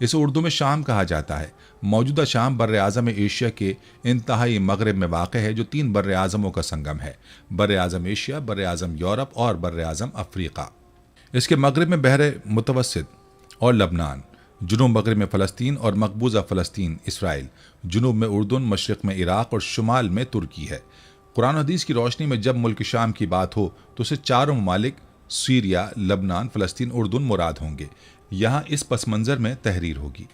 اسے اردو میں شام کہا جاتا ہے۔ موجودہ شام بر اعظم ایشیا کے انتہائی مغرب میں واقع ہے، جو 3 بر اعظموں کا سنگم ہے: بر اعظم ایشیا، بر اعظم یورپ اور بر اعظم افریقہ۔ اس کے مغرب میں بحر متوسط اور لبنان، جنوب مغرب میں فلسطین اور مقبوضہ فلسطین اسرائیل، جنوب میں اردن، مشرق میں عراق اور شمال میں ترکی ہے۔ قرآن و حدیث کی روشنی میں جب ملک شام کی بات ہو تو اسے 4 ممالک سیریا، لبنان، فلسطین، اردن مراد ہوں گے۔ یہاں اس پس منظر میں تحریر ہوگی۔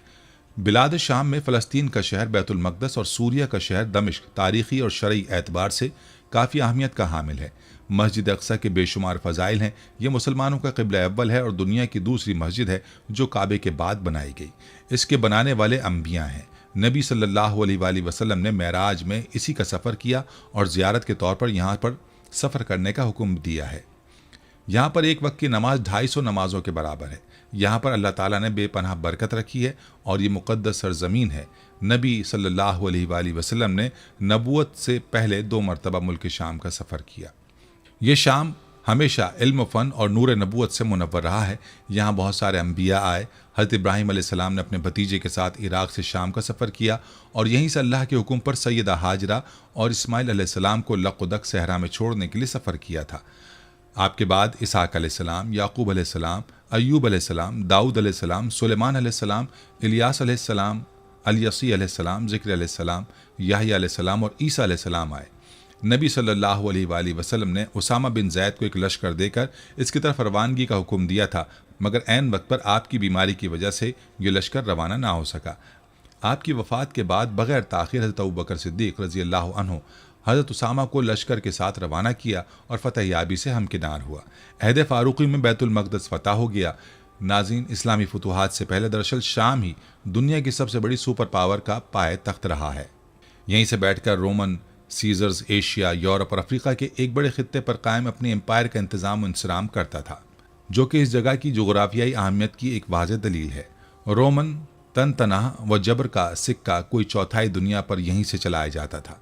بلاد شام میں فلسطین کا شہر بیت المقدس اور سوریہ کا شہر دمشق تاریخی اور شرعی اعتبار سے کافی اہمیت کا حامل ہے۔ مسجد اقصیٰ کے بے شمار فضائل ہیں۔ یہ مسلمانوں کا قبلہ اول ہے اور دنیا کی دوسری مسجد ہے جو کعبے کے بعد بنائی گئی۔ اس کے بنانے والے انبیاء ہیں۔ نبی صلی اللہ علیہ وآلہ وسلم نے معراج میں اسی کا سفر کیا اور زیارت کے طور پر یہاں پر سفر کرنے کا حکم دیا ہے۔ یہاں پر ایک وقت کی نماز 250 نمازوں کے برابر ہے۔ یہاں پر اللہ تعالیٰ نے بے پناہ برکت رکھی ہے اور یہ مقدس سرزمین ہے۔ نبی صلی اللہ علیہ وآلہ وسلم نے نبوت سے پہلے 2 مرتبہ ملک شام کا سفر کیا۔ یہ شام ہمیشہ علم و فن اور نور نبوت سے منور رہا ہے۔ یہاں بہت سارے انبیاء آئے۔ حضرت ابراہیم علیہ السلام نے اپنے بھتیجے کے ساتھ عراق سے شام کا سفر کیا اور یہیں سے اللہ کے حکم پر سیدہ ہاجرہ اور اسماعیل علیہ السلام کو لق و دق صحرا میں چھوڑنے کے لیے سفر کیا تھا۔ آپ کے بعد اسحاق علیہ السلام، یعقوب علیہ السلام، ایوب علیہ السلام، داؤد علیہ السلام، سلیمان علیہ السلام، الیاس علیہ السلام، الیسی علیہ السلام، ذکر علیہ السلام، یحییٰ علیہ السلام اور عیسیٰ علیہ السلام آئے۔ نبی صلی اللہ علیہ وآلہ وسلم نے اسامہ بن زید کو ایک لشکر دے کر اس کی طرف روانگی کا حکم دیا تھا، مگر عین وقت پر آپ کی بیماری کی وجہ سے یہ لشکر روانہ نہ ہو سکا۔ آپ کی وفات کے بعد بغیر تاخیر حضرت ابوبکر صدیق رضی اللہ عنہ حضرت اسامہ کو لشکر کے ساتھ روانہ کیا اور فتح یابی سے ہمکنار ہوا۔ عہد فاروقی میں بیت المقدس فتح ہو گیا۔ ناظرین، اسلامی فتوحات سے پہلے دراصل شام ہی دنیا کی سب سے بڑی سپر پاور کا پائے تخت رہا ہے۔ یہیں سے بیٹھ کر رومن سیزرز ایشیا، یورپ اور افریقہ کے ایک بڑے خطے پر قائم اپنے امپائر کا انتظام و انصرام کرتا تھا، جو کہ اس جگہ کی جغرافیائی اہمیت کی ایک واضح دلیل ہے۔ رومن تن تنہا و جبر کا سکہ کوئی چوتھائی دنیا پر یہیں سے چلایا جاتا تھا۔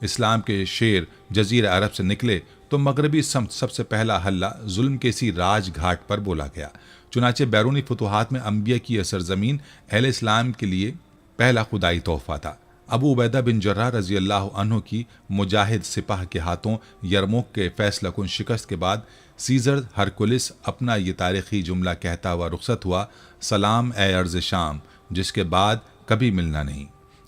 اسلام کے شیر جزیرہ عرب سے نکلے تو مغربی سمت سب سے پہلا حلہ ظلم کے اسی راج گھاٹ پر بولا گیا۔ چنانچہ بیرونی فتوحات میں انبیاء کی یہ سرزمین اہل اسلام کے لیے پہلا خدائی تحفہ تھا۔ ابو عبیدہ بن جراح رضی اللہ عنہ کی مجاہد سپاہ کے ہاتھوں یرموک کے فیصلہ کن شکست کے بعد سیزر ہرکولس اپنا یہ تاریخی جملہ کہتا ہوا رخصت ہوا: سلام اے ارض شام، جس کے بعد کبھی ملنا نہیں۔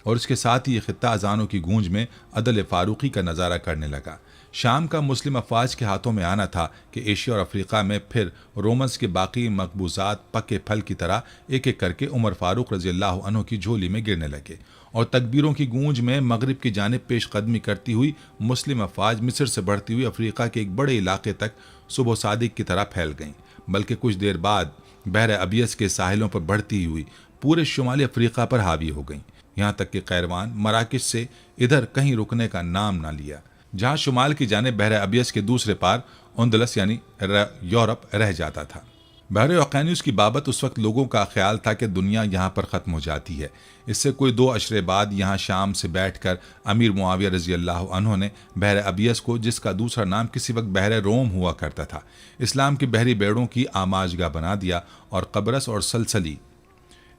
اور اس کے ساتھ ہی یہ خطہ اذانوں کی گونج میں عدل فاروقی کا نظارہ کرنے لگا۔ شام کا مسلم افواج کے ہاتھوں میں آنا تھا کہ ایشیا اور افریقہ میں پھر رومنز کے باقی مقبوضات پکے پھل کی طرح ایک ایک کر کے عمر فاروق رضی اللہ عنہ کی جھولی میں گرنے لگے، اور تکبیروں کی گونج میں مغرب کی جانب پیش قدمی کرتی ہوئی مسلم افواج مصر سے بڑھتی ہوئی افریقہ کے ایک بڑے علاقے تک صبح صادق کی طرح پھیل گئیں، بلکہ کچھ دیر بعد بحر ابیض کے ساحلوں پر بڑھتی ہوئی پورے شمالی افریقہ پر حاوی ہو گئیں، یہاں تک کہ قیروان مراکش سے ادھر کہیں رکنے کا نام نہ لیا، جہاں شمال کی جانب بحر ابیض کے دوسرے پار اندلس یعنی یورپ رہ جاتا تھا۔ بحر اوقیانوس کی بابت اس وقت لوگوں کا خیال تھا کہ دنیا یہاں پر ختم ہو جاتی ہے۔ اس سے کوئی 2 عشرے بعد یہاں شام سے بیٹھ کر امیر معاویہ رضی اللہ عنہ نے بحر ابیض کو، جس کا دوسرا نام کسی وقت بحر روم ہوا کرتا تھا، اسلام کی بحری بیڑوں کی آماج گاہ بنا دیا، اور قبرص اور سلسلی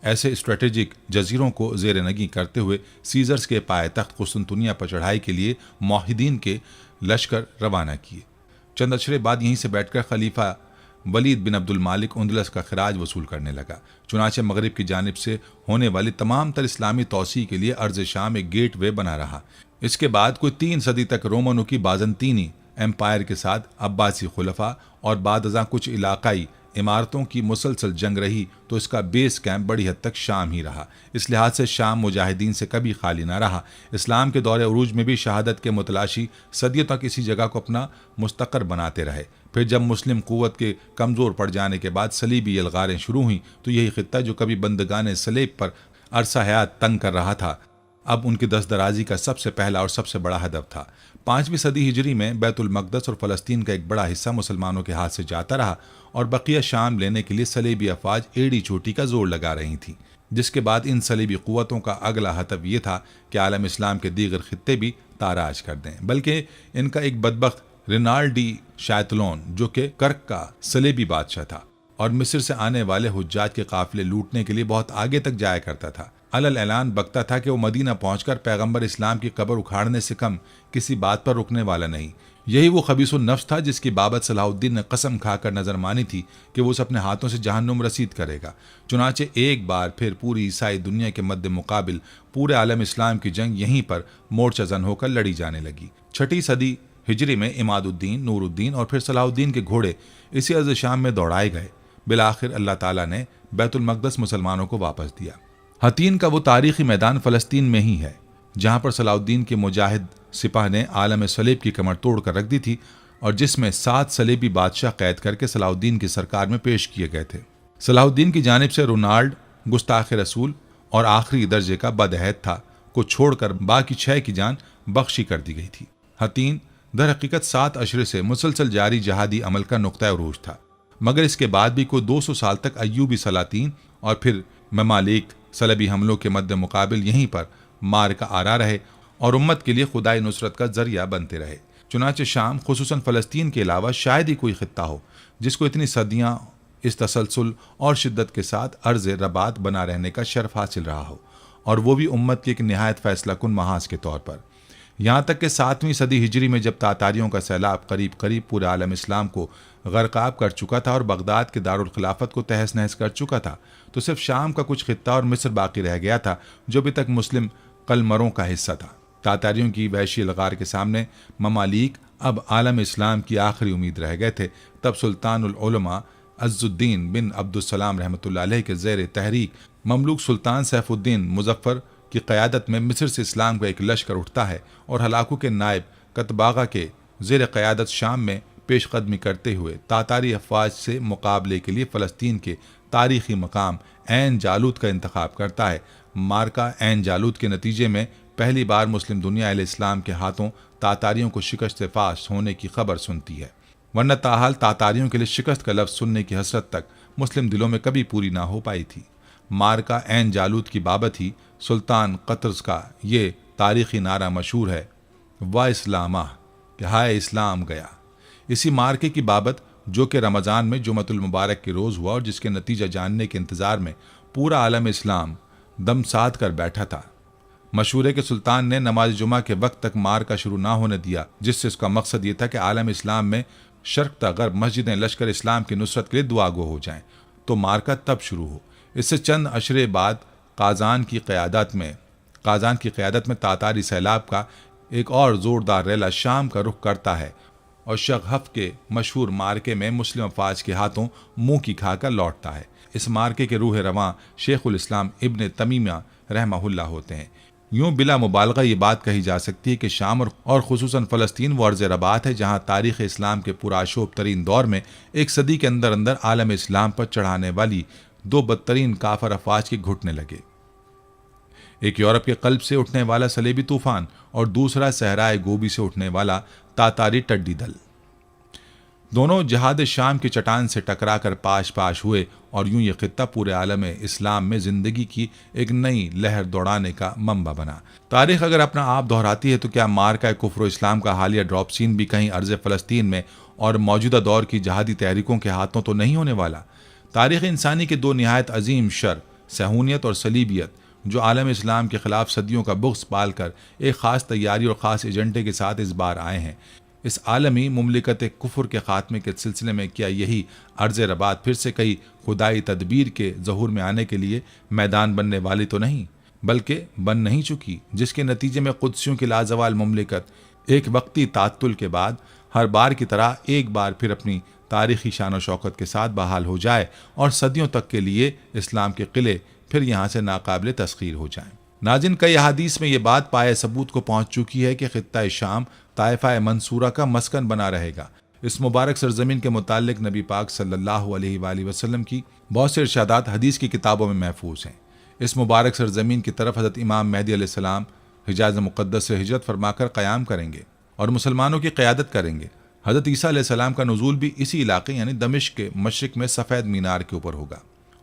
ایسے اسٹریٹجک جزیروں کو زیر نگیں کرتے ہوئے سیزرز کے پائے تخت قسطنطنیہ پر چڑھائی کے لیے موحدین کے لشکر روانہ کیے۔ چند اشرے بعد یہیں سے بیٹھ کر خلیفہ ولید بن عبد المالک اندلس کا خراج وصول کرنے لگا۔ چنانچہ مغرب کی جانب سے ہونے والی تمام تر اسلامی توسیع کے لیے ارض شام ایک گیٹ وے بنا رہا۔ اس کے بعد کوئی 3 صدی تک رومنوں کی بازنطینی امپائر کے ساتھ عباسی خلفاء اور بعد ازاں کچھ علاقائی عمارتوں کی مسلسل جنگ رہی، تو اس کا بیس کیمپ بڑی حد تک شام ہی رہا۔ اس لحاظ سے شام مجاہدین سے کبھی خالی نہ رہا۔ اسلام کے دور عروج میں بھی شہادت کے متلاشی صدیوں تک اسی جگہ کو اپنا مستقر بناتے رہے۔ پھر جب مسلم قوت کے کمزور پڑ جانے کے بعد صلیبی یلغاریں شروع ہوئیں، تو یہی خطہ جو کبھی بندگان صلیب پر عرصہ حیات تنگ کر رہا تھا، اب ان کی دست درازی کا سب سے پہلا اور سب سے بڑا ہدف تھا۔ 5ویں صدی ہجری میں بیت المقدس اور فلسطین کا ایک بڑا حصہ مسلمانوں کے ہاتھ سے جاتا رہا، اور بقیہ شام لینے کے لیے صلیبی افواج ایڑی چوٹی کا زور لگا رہی تھیں، جس کے بعد ان صلیبی قوتوں کا اگلا ہدف یہ تھا کہ عالم اسلام کے دیگر خطے بھی تاراج کر دیں، بلکہ ان کا ایک بدبخت رینالڈی شایتلون، جو کہ کرک کا صلیبی بادشاہ تھا، اور مصر سے آنے والے حجاج کے قافلے لوٹنے کے لیے بہت آگے تک جایا کرتا تھا۔ علل اعلان بکتا تھا کہ وہ مدینہ پہنچ کر پیغمبر اسلام کی قبر اکھاڑنے سے کم کسی بات پر رکنے والا نہیں۔ یہی وہ خبیث النفس تھا جس کی بابت صلاح الدین نے قسم کھا کر نظر مانی تھی کہ وہ اسے اپنے ہاتھوں سے جہنم رسید کرے گا۔ چنانچہ ایک بار پھر پوری عیسائی دنیا کے مد مقابل پورے عالم اسلام کی جنگ یہیں پر مورچہ زن ہو کر لڑی جانے لگی۔ 6 صدی ہجری میں عماد الدین، نور الدین اور پھر صلاح الدین کے گھوڑے اسی ارض شام میں دوڑائے گئے۔ بالآخر اللہ تعالیٰ نے بیت المقدس مسلمانوں کو واپس دیا۔ حطین کا وہ تاریخی میدان فلسطین میں ہی ہے جہاں پر صلاح الدین کے مجاہد سپاہ نے عالم صلیب کی کمر توڑ کر رکھ دی تھی اور جس میں 7 صلیبی بادشاہ قید کر کے صلاح الدین کی سرکار میں پیش کیے گئے تھے۔ صلاح الدین کی جانب سے رونالڈ گستاخ رسول اور آخری درجے کا بدعہد تھا کو چھوڑ کر باقی 6 کی جان بخشی کر دی گئی تھی۔ حطین در حقیقت 7 اشرے سے مسلسل جاری جہادی عمل کا نقطہ عروج تھا، مگر اس کے بعد بھی کوئی 200 سال تک ایوبی سلاطین اور پھر ممالک صلیبی حملوں کے مد مقابل یہیں پر معرکہ آرا رہے اور امت کے لیے خدائی نصرت کا ذریعہ بنتے رہے۔ چنانچہ شام خصوصاً فلسطین کے علاوہ شاید ہی کوئی خطہ ہو جس کو اتنی صدیاں اس تسلسل اور شدت کے ساتھ عرض رباط بنا رہنے کا شرف حاصل رہا ہو، اور وہ بھی امت کے ایک نہایت فیصلہ کن محاذ کے طور پر۔ یہاں تک کہ 7ویں صدی ہجری میں جب تاتاریوں کا سیلاب قریب پورے عالم اسلام کو غرقاب کر چکا تھا اور بغداد کے دارالخلافت کو تہس نہس کر چکا تھا، تو صرف شام کا کچھ خطہ اور مصر باقی رہ گیا تھا جو ابھی تک مسلم قلمروں کا حصہ تھا۔ تاتاریوں کی وحشی الغار کے سامنے ممالک اب عالم اسلام کی آخری امید رہ گئے تھے۔ تب سلطان العلماء عز الدین بن عبدالسلام رحمۃ اللہ علیہ کے زیر تحریک مملوک سلطان سیف الدین مظفر کی قیادت میں مصر سے اسلام کا ایک لشکر اٹھتا ہے اور ہلاکو کے نائب قطباغہ کے زیر قیادت شام میں پیش قدمی کرتے ہوئے تاتاری افواج سے مقابلے کے لیے فلسطین کے تاریخی مقام عین جالوت کا انتخاب کرتا ہے۔ مارکا عین جالوت کے نتیجے میں پہلی بار مسلم دنیا اہل اسلام کے ہاتھوں تاتاریوں کو شکست فاش ہونے کی خبر سنتی ہے، ورنہ تاحال تاتاریوں کے لیے شکست کا لفظ سننے کی حسرت تک مسلم دلوں میں کبھی پوری نہ ہو پائی تھی۔ مارکا عین جالوت کی بابت ہی سلطان قطرز کا یہ تاریخی نعرہ مشہور ہے، وا اسلامہ، کہ ہائے اسلام گیا۔ اسی مارکے کی بابت جو کہ رمضان میں جمعۃ المبارک کے روز ہوا اور جس کے نتیجہ جاننے کے انتظار میں پورا عالم اسلام دم ساتھ کر بیٹھا تھا، مشہور ہے کہ سلطان نے نماز جمعہ کے وقت تک مارکا شروع نہ ہونے دیا، جس سے اس کا مقصد یہ تھا کہ عالم اسلام میں شرق تا غرب مسجدیں لشکر اسلام کی نصرت کے لیے دعا گو ہو جائیں، تو مارکا تب شروع ہو۔ اس سے چند اشرے بعد قازان کی قیادت میں تاتاری سیلاب کا ایک اور زوردار ریلا شام کا رخ کرتا ہے اور شغف کے مشہور مارکے میں مسلم افواج کے ہاتھوں منہ کی کھا کر لوٹتا ہے۔ اس مارکے کے روح رواں شیخ الاسلام ابن تیمیہ رحمہ اللہ ہوتے ہیں۔ یوں بلا مبالغہ یہ بات کہی جا سکتی ہے کہ شام اور خصوصاً فلسطین وہ ارض رباط ہے جہاں تاریخ اسلام کے پرآشوب ترین دور میں ایک صدی کے اندر عالم اسلام پر چڑھانے والی 2 بدترین کافر افواج کے گھٹنے لگے، ایک یورپ کے قلب سے اٹھنے والا صلیبی طوفان اور دوسرا صحرائے گوبی سے اٹھنے والا تاتاری ٹڈی دل۔ دونوں جہاد شام کی چٹان سے ٹکرا کر پاش ہوئے اور یوں یہ خطہ پورے عالم اسلام میں زندگی کی ایک نئی لہر دوڑانے کا منبع بنا۔ تاریخ اگر اپنا آپ دہراتی ہے تو کیا مارکہ کفر و اسلام کا حالیہ ڈراپ سین بھی کہیں ارض فلسطین میں اور موجودہ دور کی جہادی تحریکوں کے ہاتھوں تو نہیں ہونے والا؟ تاریخ انسانی کے 2 نہایت عظیم شر، صہیونیت اور صلیبیت، جو عالم اسلام کے خلاف صدیوں کا بغض پال کر ایک خاص تیاری اور خاص ایجنڈے کے ساتھ اس بار آئے ہیں، اس عالمی مملکت کفر کے خاتمے کے سلسلے میں کیا یہی ارض رباط پھر سے کئی خدائی تدبیر کے ظہور میں آنے کے لیے میدان بننے والی تو نہیں، بلکہ بن نہیں چکی، جس کے نتیجے میں قدسیوں کی لازوال مملکت ایک وقتی تعطل کے بعد ہر بار کی طرح ایک بار پھر اپنی تاریخی شان و شوکت کے ساتھ بحال ہو جائے اور صدیوں تک کے لیے اسلام کے قلعے پھر یہاں سے ناقابل تسخیر ہو جائیں۔ ناظرین، کئی احادیث میں یہ بات پائے ثبوت کو پہنچ چکی ہے کہ خطہ شام طائفہ منصورہ کا مسکن بنا رہے گا۔ اس مبارک سرزمین کے متعلق نبی پاک صلی اللہ علیہ وآلہ وسلم کی بہت سے ارشادات حدیث کی کتابوں میں محفوظ ہیں۔ اس مبارک سرزمین کی طرف حضرت امام مہدی علیہ السلام حجاز مقدس سے ہجرت فرما کر قیام کریں گے اور مسلمانوں کی قیادت کریں گے۔ حضرت عیسیٰ علیہ السلام کا نزول بھی اسی علاقے یعنی دمشق کے مشرق میں سفید مینار کے اوپر ہوگا،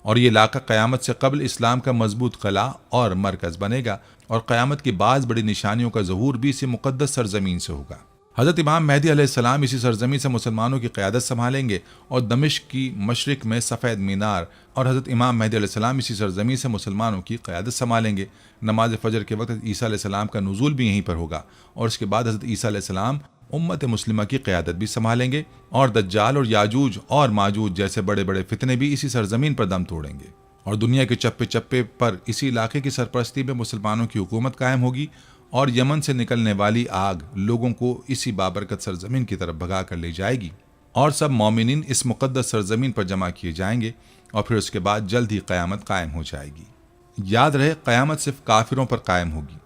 اور یہ علاقہ قیامت سے قبل اسلام کا مضبوط قلعہ اور مرکز بنے گا، اور قیامت کی بعض بڑی نشانیوں کا ظہور بھی اسی مقدس سرزمین سے ہوگا۔ حضرت امام مہدی علیہ السلام اسی سرزمین سے مسلمانوں کی قیادت سنبھالیں گے اور دمشق کی مشرق میں سفید مینار، اور حضرت امام مہدی علیہ السلام اسی سرزمین سے مسلمانوں کی قیادت سنبھالیں گے۔ نماز فجر کے وقت عیسیٰ علیہ السلام کا نزول بھی یہیں پر ہوگا، اور اس کے بعد حضرت عیسیٰ علیہ السلام امت مسلمہ کی قیادت بھی سنبھالیں گے، اور دجال اور یاجوج اور ماجوج جیسے بڑے بڑے فتنے بھی اسی سرزمین پر دم توڑیں گے، اور دنیا کے چپے چپے پر اسی علاقے کی سرپرستی میں مسلمانوں کی حکومت قائم ہوگی، اور یمن سے نکلنے والی آگ لوگوں کو اسی بابرکت سرزمین کی طرف بھگا کر لے جائے گی، اور سب مومنین اس مقدس سرزمین پر جمع کیے جائیں گے، اور پھر اس کے بعد جلد ہی قیامت قائم ہو جائے گی۔ یاد رہے، قیامت صرف کافروں پر قائم ہوگی۔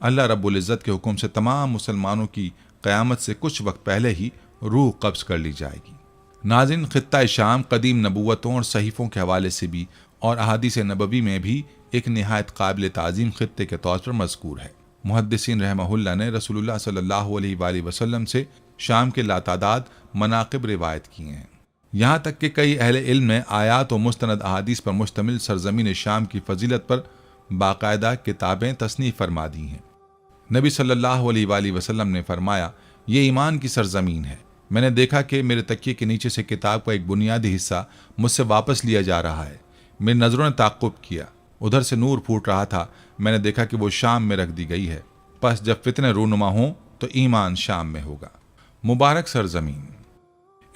اللہ رب العزت کے حکم سے تمام مسلمانوں کی قیامت سے کچھ وقت پہلے ہی روح قبض کر لی جائے گی۔ ناظرین، خطہ شام قدیم نبوتوں اور صحیفوں کے حوالے سے بھی اور احادیث نبوی میں بھی ایک نہایت قابل تعظیم خطے کے طور پر مذکور ہے۔ محدثین رحمہ اللہ نے رسول اللہ صلی اللہ علیہ وآلہ وسلم سے شام کے لاتعداد مناقب روایت کیے ہیں، یہاں تک کہ کئی اہل علم نے آیات و مستند احادیث پر مشتمل سرزمین شام کی فضیلت پر باقاعدہ کتابیں تصنیف فرما دی ہیں۔ نبی صلی اللہ علیہ وآلہ وسلم نے فرمایا، یہ ایمان کی سرزمین ہے۔ میں نے دیکھا کہ میرے تکیے کے نیچے سے کتاب کا ایک بنیادی حصہ مجھ سے واپس لیا جا رہا ہے۔ میری نظروں نے تعقب کیا، ادھر سے نور پھوٹ رہا تھا، میں نے دیکھا کہ وہ شام میں رکھ دی گئی ہے۔ پس جب فتنے رونما ہوں تو ایمان شام میں ہوگا۔ مبارک سرزمین۔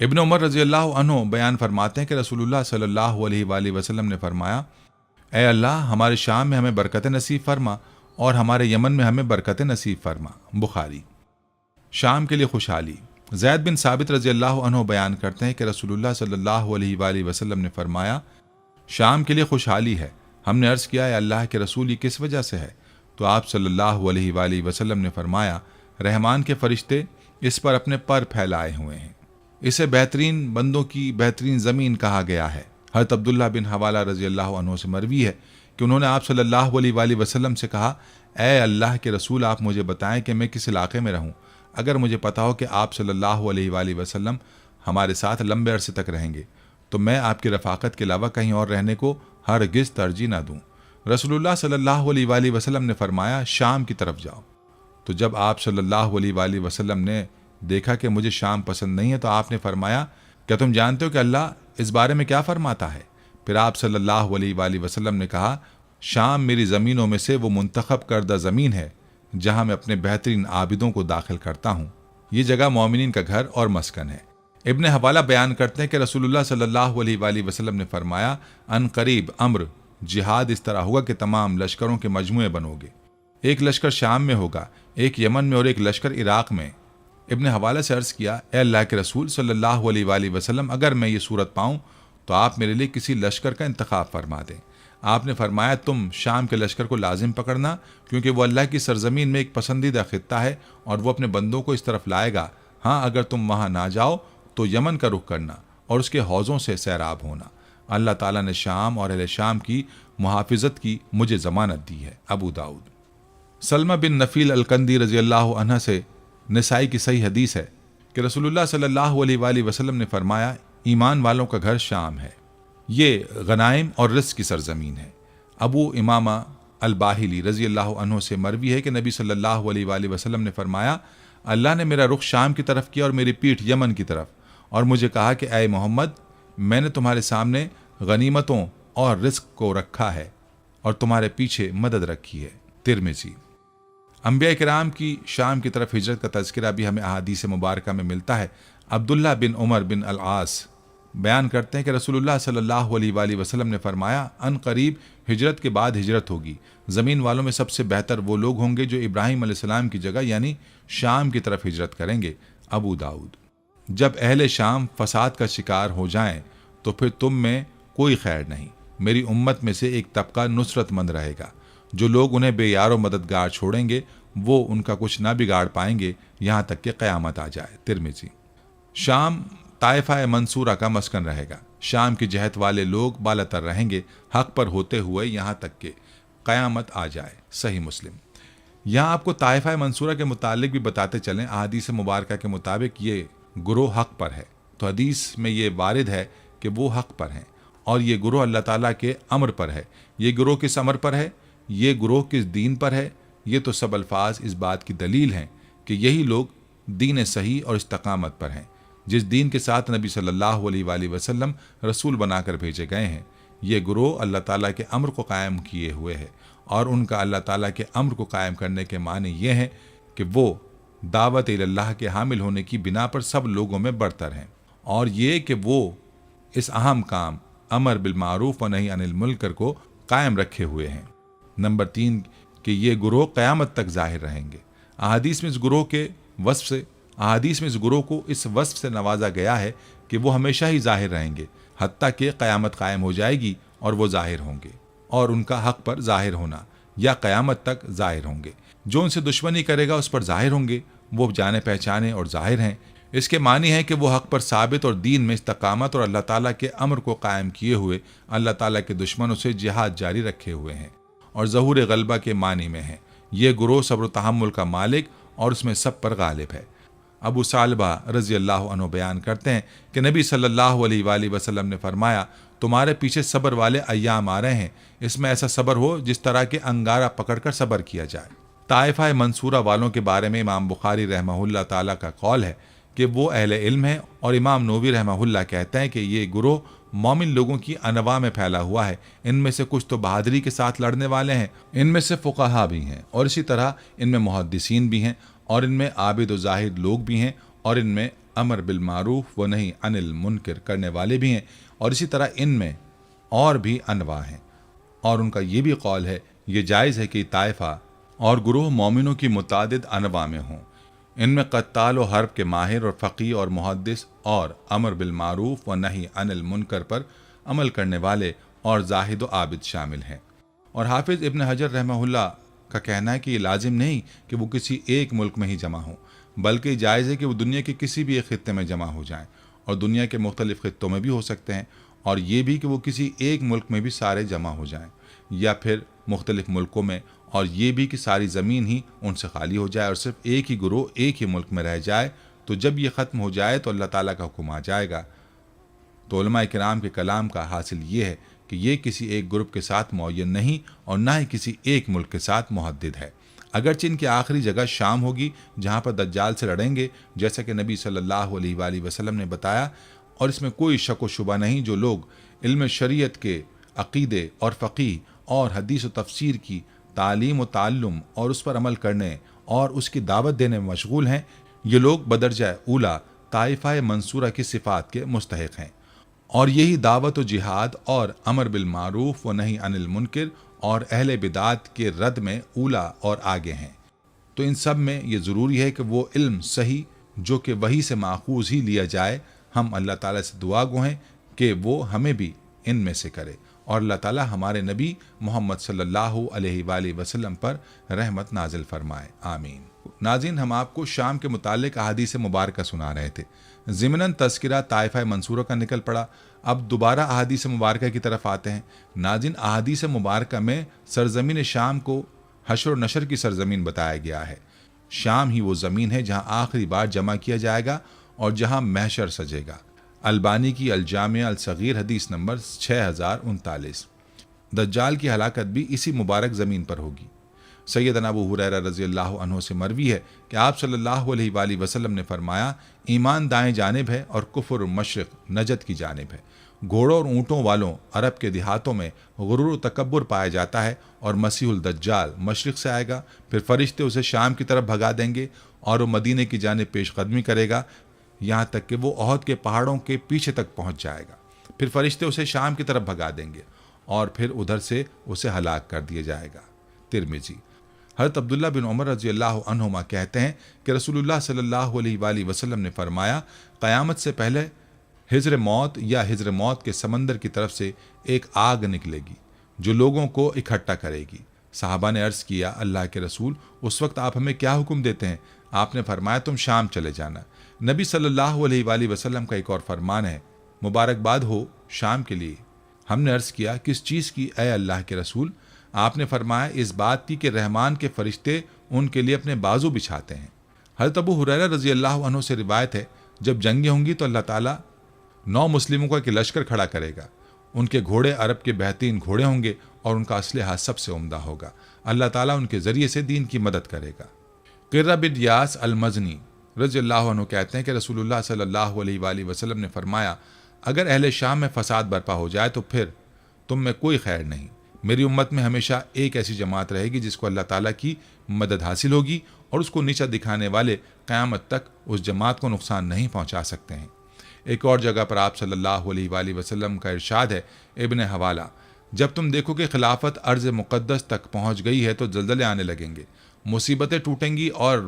ابن عمر رضی اللہ عنہ بیان فرماتے ہیں کہ رسول اللہ صلی اللہ علیہ وآلہ وسلم نے فرمایا، اے اللہ، ہمارے شام میں ہمیں برکت نصیب فرما اور ہمارے یمن میں ہمیں برکت نصیب فرما۔ بخاری۔ شام کے لیے خوشحالی۔ زید بن ثابت رضی اللہ عنہ بیان کرتے ہیں کہ رسول اللہ صلی اللہ علیہ وآلہ وسلم نے فرمایا، شام کے لیے خوشحالی ہے۔ ہم نے عرض کیا، اے اللہ کے رسول، یہ کس وجہ سے ہے؟ تو آپ صلی اللہ علیہ وآلہ وسلم نے فرمایا، رحمان کے فرشتے اس پر اپنے پر پھیلائے ہوئے ہیں۔ اسے بہترین بندوں کی بہترین زمین کہا گیا ہے۔ حضرت عبداللہ بن حوالہ رضی اللہ عنہ سے مروی ہے کہ انہوں نے آپ صلی اللہ علیہ وآلہ وسلم سے کہا، اے اللہ کے رسول، آپ مجھے بتائیں کہ میں کس علاقے میں رہوں۔ اگر مجھے پتا ہو کہ آپ صلی اللہ علیہ وآلہ وسلم ہمارے ساتھ لمبے عرصے تک رہیں گے تو میں آپ کی رفاقت کے علاوہ کہیں اور رہنے کو ہرگز ترجیح نہ دوں۔ رسول اللہ صلی اللہ علیہ وآلہ وسلم نے فرمایا، شام کی طرف جاؤ۔ تو جب آپ صلی اللہ علیہ وآلہ وسلم نے دیکھا کہ مجھے شام پسند نہیں ہے تو آپ نے فرمایا، کیا تم جانتے ہو کہ اللہ اس بارے میں کیا فرماتا ہے؟ پھر آپ صلی اللہ علیہ وآلہ وسلم نے کہا، شام میری زمینوں میں سے وہ منتخب کردہ زمین ہے جہاں میں اپنے بہترین عابدوں کو داخل کرتا ہوں۔ یہ جگہ مومنین کا گھر اور مسکن ہے۔ ابن حوالہ بیان کرتے ہیں کہ رسول اللہ صلی اللہ علیہ وآلہ وسلم نے فرمایا، ان قریب امر جہاد اس طرح ہوگا کہ تمام لشکروں کے مجموعے بنو گے، ایک لشکر شام میں ہوگا، ایک یمن میں اور ایک لشکر عراق میں۔ ابن حوالہ سے عرض کیا، اے اللہ کے رسول صلی اللہ علیہ وآلہ وسلم، اگر میں یہ صورت پاؤں تو آپ میرے لیے کسی لشکر کا انتخاب فرما دیں۔ آپ نے فرمایا، تم شام کے لشکر کو لازم پکڑنا، کیونکہ وہ اللہ کی سرزمین میں ایک پسندیدہ خطہ ہے اور وہ اپنے بندوں کو اس طرف لائے گا۔ ہاں، اگر تم وہاں نہ جاؤ تو یمن کا رخ کرنا اور اس کے حوضوں سے سیراب ہونا۔ اللہ تعالیٰ نے شام اور اہل شام کی محافظت کی مجھے ضمانت دی ہے۔ ابو داؤد۔ سلمہ بن نفیل الکندی رضی اللہ عنہ سے نسائی کی صحیح حدیث ہے کہ رسول اللہ صلی اللہ علیہ وآلہ وسلم نے فرمایا، ایمان والوں کا گھر شام ہے، یہ غنائم اور رزق کی سرزمین ہے۔ ابو امامہ الباہلی رضی اللہ عنہ سے مروی ہے کہ نبی صلی اللہ علیہ وآلہ وسلم نے فرمایا، اللہ نے میرا رخ شام کی طرف کیا اور میری پیٹھ یمن کی طرف، اور مجھے کہا کہ اے محمد، میں نے تمہارے سامنے غنیمتوں اور رزق کو رکھا ہے اور تمہارے پیچھے مدد رکھی ہے۔ ترمذی۔ انبیاء کرام کی شام کی طرف ہجرت کا تذکرہ بھی ہمیں احادیث مبارکہ میں ملتا ہے۔ عبداللہ بن عمر بن العاص بیان کرتے ہیں کہ رسول اللہ صلی اللہ علیہ وآلہ وسلم نے فرمایا، ان قریب ہجرت کے بعد ہجرت ہوگی، زمین والوں میں سب سے بہتر وہ لوگ ہوں گے جو ابراہیم علیہ السلام کی جگہ یعنی شام کی طرف ہجرت کریں گے۔ ابو داؤد۔ جب اہل شام فساد کا شکار ہو جائیں تو پھر تم میں کوئی خیر نہیں، میری امت میں سے ایک طبقہ نصرت مند رہے گا، جو لوگ انہیں بے یار و مددگار چھوڑیں گے وہ ان کا کچھ نہ بگاڑ پائیں گے یہاں تک کہ قیامت آ جائے۔ ترمذی۔ شام طائفہ منصورہ کا مسکن رہے گا، شام کی جہت والے لوگ بالا تر رہیں گے حق پر ہوتے ہوئے یہاں تک کہ قیامت آ جائے۔ صحیح مسلم۔ یہاں آپ کو طائفہ منصورہ کے متعلق بھی بتاتے چلیں، احادیث مبارکہ کے مطابق یہ گروہ حق پر ہے، تو حدیث میں یہ وارد ہے کہ وہ حق پر ہیں اور یہ گروہ اللہ تعالیٰ کے امر پر ہے۔ یہ گروہ کس امر پر ہے، یہ گروہ کس دین پر ہے، یہ تو سب الفاظ اس بات کی دلیل ہیں کہ یہی لوگ دین صحیح اور استقامت پر ہیں، جس دین کے ساتھ نبی صلی اللہ علیہ وآلہ وسلم رسول بنا کر بھیجے گئے ہیں۔ یہ گروہ اللہ تعالیٰ کے امر کو قائم کیے ہوئے ہے، اور ان کا اللہ تعالیٰ کے امر کو قائم کرنے کے معنی یہ ہے کہ وہ دعوت اللہ کے حامل ہونے کی بنا پر سب لوگوں میں برتر ہیں، اور یہ کہ وہ اس اہم کام امر بالمعروف و نہی عن المنکر کو قائم رکھے ہوئے ہیں۔ نمبر 3 کہ یہ گروہ قیامت تک ظاہر رہیں گے۔ احادیث میں اس گروہ کو اس وصف سے نوازا گیا ہے کہ وہ ہمیشہ ہی ظاہر رہیں گے، حتیٰ کہ قیامت قائم ہو جائے گی اور وہ ظاہر ہوں گے، اور ان کا حق پر ظاہر ہونا یا قیامت تک ظاہر ہوں گے۔ جو ان سے دشمنی کرے گا اس پر ظاہر ہوں گے، وہ جانے پہچانے اور ظاہر ہیں۔ اس کے معنی ہے کہ وہ حق پر ثابت اور دین میں استقامت اور اللہ تعالیٰ کے امر کو قائم کیے ہوئے اللہ تعالیٰ کے دشمنوں سے جہاد جاری رکھے ہوئے ہیں، اور ظہور غلبہ کے معنی میں ہیں۔ یہ گروہ صبر و تحمل کا مالک اور اس میں سب پر غالب ہے۔ ابو ثعلبہ رضی اللہ عنہ بیان کرتے ہیں کہ نبی صلی اللہ علیہ وآلہ وسلم نے فرمایا، تمہارے پیچھے صبر والے ایام آ رہے ہیں، اس میں ایسا صبر ہو جس طرح کے انگارہ پکڑ کر صبر کیا جائے۔ طائفہ منصورہ والوں کے بارے میں امام بخاری رحمہ اللہ تعالیٰ کا قول ہے کہ وہ اہل علم ہیں، اور امام نووی رحمہ اللہ کہتے ہیں کہ یہ گروہ مومن لوگوں کی انواع میں پھیلا ہوا ہے۔ ان میں سے کچھ تو بہادری کے ساتھ لڑنے والے ہیں، ان میں سے فقہا بھی ہیں، اور اسی طرح ان میں محدثین بھی ہیں، اور ان میں عابد و زاہد لوگ بھی ہیں، اور ان میں امر بالمعروف و نہی عن المنکر کرنے والے بھی ہیں، اور اسی طرح ان میں اور بھی انواع ہیں۔ اور ان کا یہ بھی قول ہے، یہ جائز ہے کہ طائفہ اور گروہ مومنوں کی متعدد انواع میں ہوں۔ ان میں قتال و حرب کے ماہر اور فقیہ اور محدث، اور امر بالمعروف و نہی عن المنکر پر عمل کرنے والے اور زاہد و عابد شامل ہیں۔ اور حافظ ابن حجر رحمہ اللہ کا کہنا ہے کہ یہ لازم نہیں کہ وہ کسی ایک ملک میں ہی جمع ہوں، بلکہ جائز ہے کہ وہ دنیا کے کسی بھی ایک خطے میں جمع ہو جائیں، اور دنیا کے مختلف خطوں میں بھی ہو سکتے ہیں، اور یہ بھی کہ وہ کسی ایک ملک میں بھی سارے جمع ہو جائیں، یا پھر مختلف ملکوں میں، اور یہ بھی کہ ساری زمین ہی ان سے خالی ہو جائے اور صرف ایک ہی گروہ ایک ہی ملک میں رہ جائے۔ تو جب یہ ختم ہو جائے تو اللہ تعالیٰ کا حکم آ جائے گا۔ تو علماء کرام کے کلام کا حاصل یہ ہے کہ یہ کسی ایک گروپ کے ساتھ معین نہیں، اور نہ ہی کسی ایک ملک کے ساتھ محدد ہے۔ اگرچہ ان کی آخری جگہ شام ہوگی جہاں پر دجال سے لڑیں گے، جیسا کہ نبی صلی اللہ علیہ وآلہ وسلم نے بتایا، اور اس میں کوئی شک و شبہ نہیں۔ جو لوگ علم شریعت کے عقیدے اور فقہ اور حدیث و تفسیر کی تعلیم و تعلم اور اس پر عمل کرنے اور اس کی دعوت دینے میں مشغول ہیں، یہ لوگ بدرجہ اولا طائفہ منصورہ کی صفات کے مستحق ہیں، اور یہی دعوت و جہاد اور امر بالمعروف و نہی عن المنکر اور اہل بدعات کے رد میں اولا اور آگے ہیں۔ تو ان سب میں یہ ضروری ہے کہ وہ علم صحیح جو کہ وحی سے ماخوذ ہی لیا جائے۔ ہم اللہ تعالیٰ سے دعا گو ہیں کہ وہ ہمیں بھی ان میں سے کرے، اور اللہ تعالیٰ ہمارے نبی محمد صلی اللہ علیہ وآلہ وسلم پر رحمت نازل فرمائے، آمین۔ ناظرین، ہم آپ کو شام کے متعلق احادیث مبارکہ سنا رہے تھے۔ ضمناً تذکرہ طائفہ منصورہ کا نکل پڑا۔ اب دوبارہ احادیث مبارکہ کی طرف آتے ہیں۔ ناظرین، احادیث مبارکہ میں سرزمین شام کو حشر و نشر کی سرزمین بتایا گیا ہے۔ شام ہی وہ زمین ہے جہاں آخری بار جمع کیا جائے گا اور جہاں محشر سجے گا۔ البانی کی الجامع الصغیر حدیث نمبر 6039۔ دجال کی ہلاکت بھی اسی مبارک زمین پر ہوگی۔ سیدنا ابو ہریرہ رضی اللہ عنہ سے مروی ہے کہ آپ صلی اللہ علیہ وآلہ وسلم نے فرمایا، ایمان دائیں جانب ہے اور کفر مشرق نجد کی جانب ہے۔ گھوڑوں اور اونٹوں والوں عرب کے دیہاتوں میں غرور و تکبر پایا جاتا ہے، اور مسیح الدجال مشرق سے آئے گا، پھر فرشتے اسے شام کی طرف بھگا دیں گے، اور وہ مدینے کی جانب پیش قدمی کرے گا، یہاں تک کہ وہ احد کے پہاڑوں کے پیچھے تک پہنچ جائے گا۔ پھر فرشتے اسے شام کی طرف بھگا دیں گے، اور پھر ادھر سے اسے ہلاک کر دیا جائے گا۔ ترمذی۔ حضرت عبداللہ بن عمر رضی اللہ عنہما کہتے ہیں کہ رسول اللہ صلی اللہ علیہ وآلہ وسلم نے فرمایا، قیامت سے پہلے حجر موت یا حجر موت کے سمندر کی طرف سے ایک آگ نکلے گی جو لوگوں کو اکٹھا کرے گی۔ صحابہ نے عرض کیا، اللہ کے رسول، اس وقت آپ ہمیں کیا حکم دیتے ہیں؟ آپ نے فرمایا، تم شام چلے جانا۔ نبی صلی اللہ علیہ وآلہ وسلم کا ایک اور فرمان ہے، مبارکباد ہو شام کے لیے۔ ہم نے عرض کیا، کس چیز کی اے اللہ کے رسول؟ آپ نے فرمایا، اس بات کی کہ رحمان کے فرشتے ان کے لیے اپنے بازو بچھاتے ہیں۔ حضرت ابو ہریرہ رضی اللہ عنہ سے روایت ہے، جب جنگیں ہوں گی تو اللہ تعالیٰ 9 مسلموں کا ایک لشکر کھڑا کرے گا۔ ان کے گھوڑے عرب کے بہترین گھوڑے ہوں گے، اور ان کا اسلحہ سب سے عمدہ ہوگا۔ اللہ تعالیٰ ان کے ذریعے سے دین کی مدد کرے گا۔ قرہ بن یاس المزنی رضی اللہ عنہ کہتے ہیں کہ رسول اللہ صلی اللہ علیہ وآلہ وسلم نے فرمایا، اگر اہل شام میں فساد برپا ہو جائے تو پھر تم میں کوئی خیر نہیں، میری امت میں ہمیشہ ایک ایسی جماعت رہے گی جس کو اللہ تعالیٰ کی مدد حاصل ہوگی اور اس کو نیچا دکھانے والے قیامت تک اس جماعت کو نقصان نہیں پہنچا سکتے ہیں۔ ایک اور جگہ پر آپ صلی اللہ علیہ وآلہ وسلم کا ارشاد ہے، ابن حوالہ، جب تم دیکھو کہ خلافت ارض مقدس تک پہنچ گئی ہے تو زلزلے آنے لگیں گے، مصیبتیں ٹوٹیں گی اور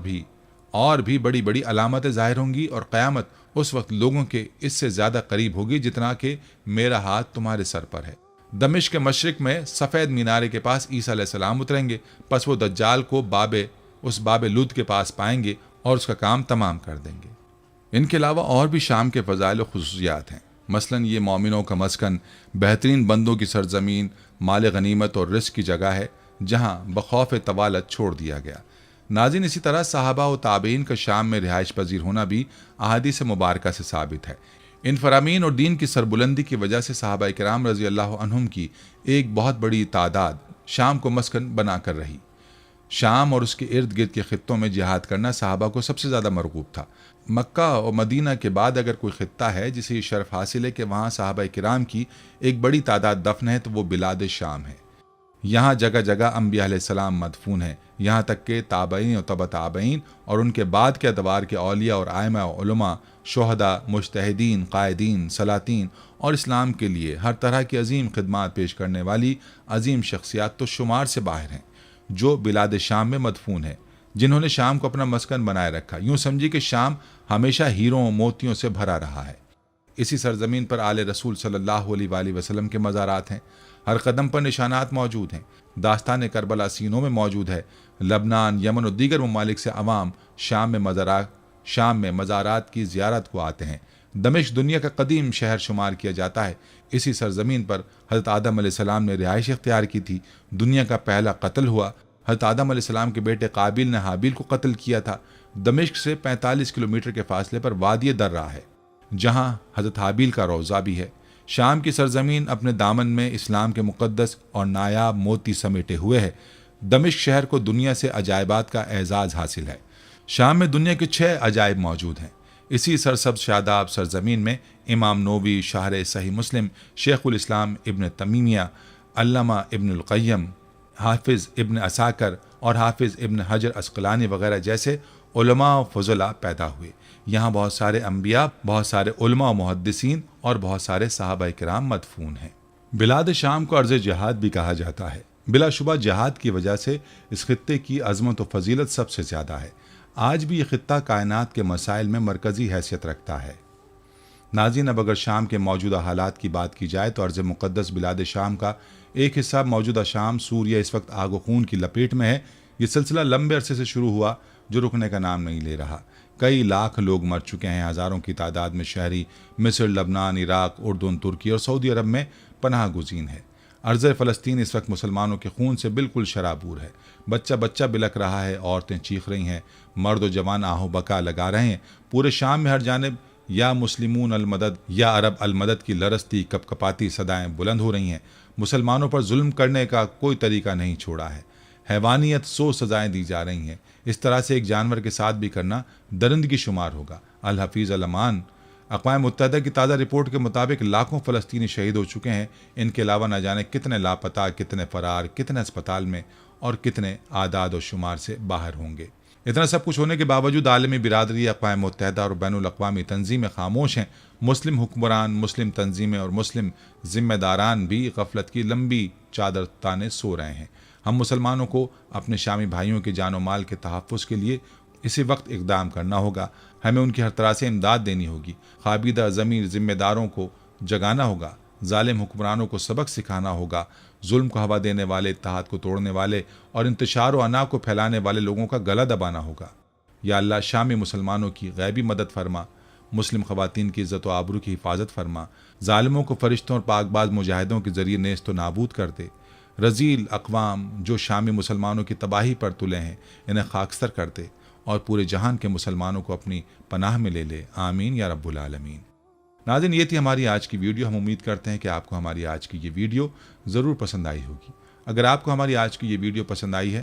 بھی بڑی بڑی علامتیں ظاہر ہوں گی، اور قیامت اس وقت لوگوں کے اس سے زیادہ قریب ہوگی جتنا کہ میرا ہاتھ تمہارے سر پر ہے۔ دمشق کے مشرق میں سفید مینارے کے پاس عیسیٰ علیہ السلام اتریں گے، پس وہ دجال کو اس باب لود کے پاس پائیں گے اور اس کا کام تمام کر دیں گے۔ ان کے علاوہ اور بھی شام کے فضائل و خصوصیات ہیں، مثلا یہ مومنوں کا مسکن، بہترین بندوں کی سرزمین، مال غنیمت اور رزق کی جگہ ہے جہاں بخوف طوالت چھوڑ دیا گیا۔ ناظرین، اسی طرح صحابہ و تابعین کا شام میں رہائش پذیر ہونا بھی احادیث مبارکہ سے ثابت ہے۔ ان فرامین اور دین کی سربلندی کی وجہ سے صحابہ کرام رضی اللہ عنہم کی ایک بہت بڑی تعداد شام کو مسکن بنا کر رہی۔ شام اور اس کے ارد گرد کے خطوں میں جہاد کرنا صحابہ کو سب سے زیادہ مرغوب تھا۔ مکہ اور مدینہ کے بعد اگر کوئی خطہ ہے جسے یہ شرف حاصل ہے کہ وہاں صحابہ کرام کی ایک بڑی تعداد دفن ہے تو وہ بلاد شام ہے۔ یہاں جگہ جگہ انبیاء علیہ السلام مدفون ہیں، یہاں تک کہ تابعین اور تبع تابعین اور ان کے بعد کے ادوار کے اولیاء اور ائمہ و علماء، شہداء، مجتہدین، قائدین، سلاطین اور اسلام کے لیے ہر طرح کی عظیم خدمات پیش کرنے والی عظیم شخصیات تو شمار سے باہر ہیں جو بلاد شام میں مدفون ہیں، جنہوں نے شام کو اپنا مسکن بنائے رکھا۔ یوں سمجھی کہ شام ہمیشہ ہیروں و موتیوں سے بھرا رہا ہے۔ اسی سرزمین پر آل رسول صلی اللہ علیہ وآلہ وسلم کے مزارات ہیں، ہر قدم پر نشانات موجود ہیں۔ داستان کربلا سینوں میں موجود ہے۔ لبنان، یمن اور دیگر ممالک سے عوام شام میں مزارات کی زیارت کو آتے ہیں۔ دمشق دنیا کا قدیم شہر شمار کیا جاتا ہے۔ اسی سرزمین پر حضرت آدم علیہ السلام نے رہائش اختیار کی تھی۔ دنیا کا پہلا قتل ہوا۔ حضرت آدم علیہ السلام کے بیٹے قابیل نے حابیل کو قتل کیا تھا۔ دمشق سے 45 کلومیٹر کے فاصلے پر وادی درہ ہے جہاں حضرت حابیل کا روضہ بھی ہے۔ شام کی سرزمین اپنے دامن میں اسلام کے مقدس اور نایاب موتی سمیٹے ہوئے ہے۔ دمشق شہر کو دنیا سے عجائبات کا اعزاز حاصل ہے۔ شام میں دنیا کے 6 عجائب موجود ہیں۔ اسی سرسبز شاداب سرزمین میں امام نووی، شارح صحیح مسلم، شیخ الاسلام ابن تیمیہ، علامہ ابن القیم، حافظ ابن عساکر اور حافظ ابن حجر عسقلانی وغیرہ جیسے علماء و فضلاء پیدا ہوئے۔ یہاں بہت سارے انبیاء، بہت سارے علماء و محدثین اور بہت سارے صحابہ کرام مدفون ہیں۔ بلاد شام کو ارض جہاد بھی کہا جاتا ہے۔ بلا شبہ جہاد کی وجہ سے اس خطے کی عظمت و فضیلت سب سے زیادہ ہے۔ آج بھی یہ خطہ کائنات کے مسائل میں مرکزی حیثیت رکھتا ہے۔ ناظرین، اب اگر شام کے موجودہ حالات کی بات کی جائے تو ارض مقدس بلاد شام کا ایک حصہ موجودہ شام سوریہ اس وقت آگ و خون کی لپیٹ میں ہے۔ یہ سلسلہ لمبے عرصے سے شروع ہوا جو رکنے کا نام نہیں لے رہا۔ کئی لاکھ لوگ مر چکے ہیں، ہزاروں کی تعداد میں شہری مصر، لبنان، عراق، اردن، ترکی اور سعودی عرب میں پناہ گزین ہے۔ ارض فلسطین اس وقت مسلمانوں کے خون سے بالکل شرابور ہے۔ بچہ بچہ بلک رہا ہے، عورتیں چیخ رہی ہیں، مرد و جوان آہو بکا لگا رہے ہیں۔ پورے شام میں ہر جانب یا مسلمون المدد یا عرب المدد کی لرزتی کپ کپاتی صدائیں بلند ہو رہی ہیں۔ مسلمانوں پر ظلم کرنے کا کوئی طریقہ نہیں چھوڑا ہے۔ حیوانیت سو سزائیں دی جا رہی ہیں۔ اس طرح سے ایک جانور کے ساتھ بھی کرنا درندگی شمار ہوگا۔ الحفیظ الامان، اقوام متحدہ کی تازہ رپورٹ کے مطابق لاکھوں فلسطینی شہید ہو چکے ہیں۔ ان کے علاوہ نہ جانے کتنے لاپتہ، کتنے فرار، کتنے اسپتال میں اور کتنے اعداد و شمار سے باہر ہوں گے۔ اتنا سب کچھ ہونے کے باوجود عالمی برادری، اقوام متحدہ اور بین الاقوامی تنظیمیں خاموش ہیں۔ مسلم حکمران، مسلم تنظیمیں اور مسلم ذمہ داران بھی غفلت کی لمبی چادر تانے سو رہے ہیں۔ ہم مسلمانوں کو اپنے شامی بھائیوں کے جان و مال کے تحفظ کے لیے اسی وقت اقدام کرنا ہوگا۔ ہمیں ان کی ہر طرح سے امداد دینی ہوگی۔ خوابیدہ ضمیر ذمہ داروں کو جگانا ہوگا، ظالم حکمرانوں کو سبق سکھانا ہوگا، ظلم کو ہوا دینے والے، اتحاد کو توڑنے والے اور انتشار و انا کو پھیلانے والے لوگوں کا گلا دبانا ہوگا۔ یا اللہ، شامی مسلمانوں کی غیبی مدد فرما، مسلم خواتین کی عزت و آبرو کی حفاظت فرما، ظالموں کو فرشتوں اور پاک باز مجاہدوں کے ذریعے نیست و نابود کر دے۔ رذیل اقوام جو شامی مسلمانوں کی تباہی پر تلے ہیں انہیں خاکستر کر دے اور پورے جہان کے مسلمانوں کو اپنی پناہ میں لے لے۔ آمین یا رب العالمین۔ ناظرین، یہ تھی ہماری آج کی ویڈیو۔ ہم امید کرتے ہیں کہ آپ کو ہماری آج کی یہ ویڈیو ضرور پسند آئی ہوگی۔ اگر آپ کو ہماری آج کی یہ ویڈیو پسند آئی ہے